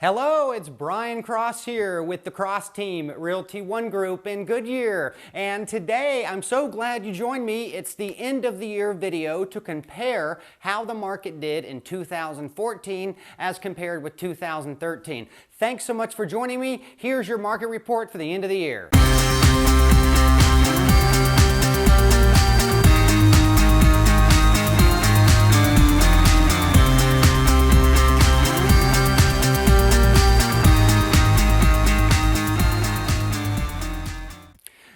Hello, it's Brian Cross here with the Cross team at Realty One Group in Goodyear. And today, I'm so glad you joined me. It's the end of the year video to compare how the market did in 2014 as compared with 2013. Thanks so much for joining me. Here's your market report for the end of the year.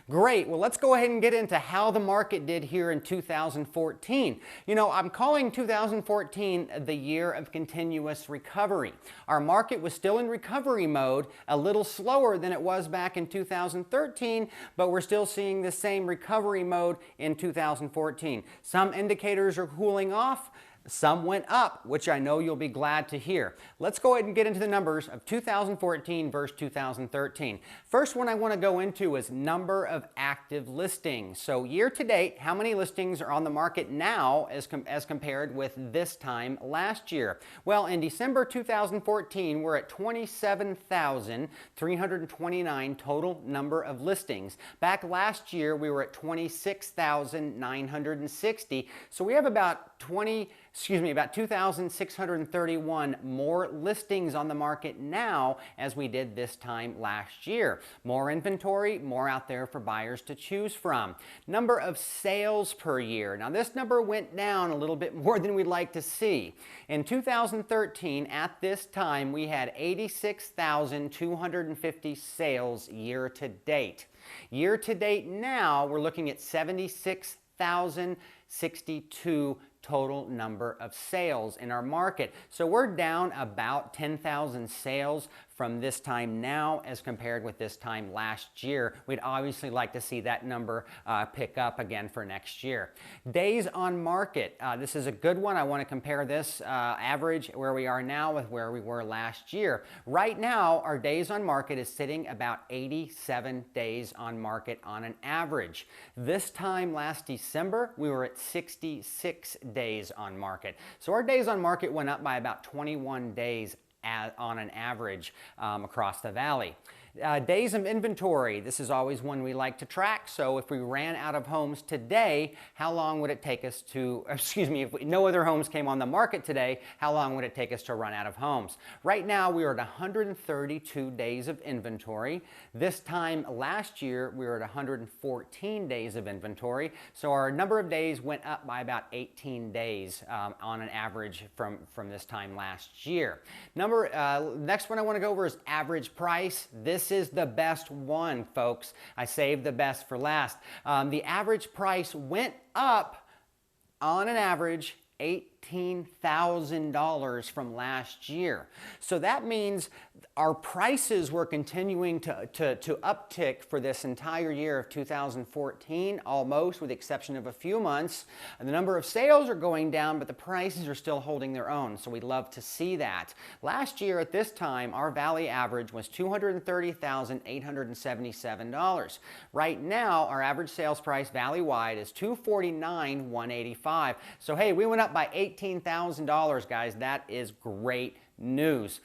Great. Well, let's go ahead and get into how the market did here in 2014. You know, I'm calling 2014 the year of continuous recovery. Our market was still in recovery mode, a little slower than it was back in 2013, but we're still seeing the same recovery mode in 2014. Some indicators are cooling off. Some went up, which I know you'll be glad to hear. Let's go ahead and get into the numbers of 2014 versus 2013. First one I want to go into is number of active listings. So year to date, how many listings are on the market now as compared with this time last year? Well, in December 2014, we're at 27,329 total number of listings. Back last year, we were at 26,960. So we have about 2,631 more listings on the market now as we did this time last year. More inventory, more out there for buyers to choose from. Number of sales per year. Now this number went down a little bit more than we'd like to see. In 2013, at this time, we had 86,250 sales year to date. Year to date now, we're looking at 76,062 total number of sales in our market. So we're down about 10,000 sales from this time now as compared with this time last year. We'd obviously like to see that number pick up again for next year. Days on market. This is a good one. I want to compare this average where we are now with where we were last year. Right now, our days on market is sitting about 87 days on market on an average. This time last December, we were at 66 days on market. So our days on market went up by about 21 days on an average across the valley. Days of inventory. This is always one we like to track. So if we ran out of homes today, how long would it take us to, if no other homes came on the market today, how long would it take us to run out of homes? Right now, we are at 132 days of inventory. This time last year, we were at 114 days of inventory. So our number of days went up by about 18 days on an average from this time last year. Next one I want to go over is average price. This is the best one, folks. I saved the best for last. The average price went up on an average $18,000 from last year. So that means our prices were continuing to uptick for this entire year of 2014, almost, with the exception of a few months. And the number of sales are going down, but the prices are still holding their own. So we'd love to see that. Last year at this time, our valley average was $230,877. Right now, our average sales price valley-wide is $249,185. So hey, we went up by $18,000, guys. That is great news.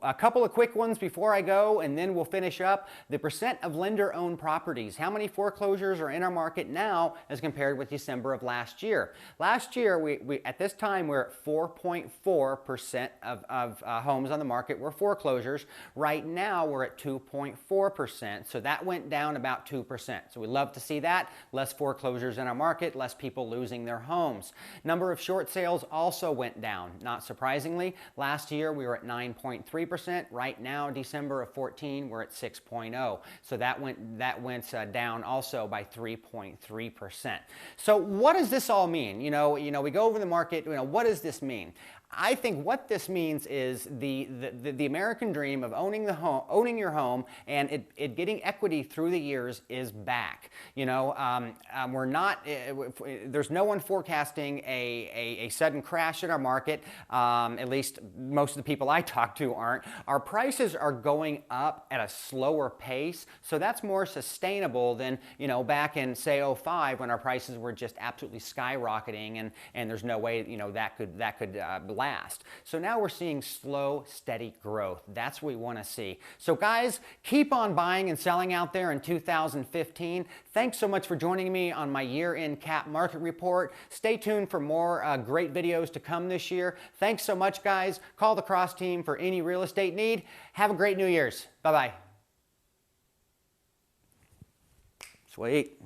A couple of quick ones before I go, and then we'll finish up. The percent of lender-owned properties. How many foreclosures are in our market now as compared with December of last year? Last year, we at this time, we're at 4.4% of homes on the market were foreclosures. Right now, we're at 2.4%. So that went down about 2%. So we love to see that. Less foreclosures in our market, less people losing their homes. Number of short sales also went down. Not surprisingly, last year, we were at 9.3%. Right now, December of 14, we're at 6.0. So that went down also by 3.3%. So what does this all mean? You know, we go over the market. What does this mean? I think what this means is the American dream of owning your home and it getting equity through the years is back. We're not. There's no one forecasting a sudden crash in our market. At least most of the people I talk to aren't. Our prices are going up at a slower pace, so that's more sustainable than back in say '05 when our prices were just absolutely skyrocketing and there's no way that could last. So now we're seeing slow, steady growth. That's what we want to see. So guys, keep on buying and selling out there in 2015. Thanks so much for joining me on my year-end cap market report. Stay tuned for more great videos to come this year. Thanks so much, guys. Call the Cross team for any real estate need. Have a great New Year's. Bye-bye. Sweet.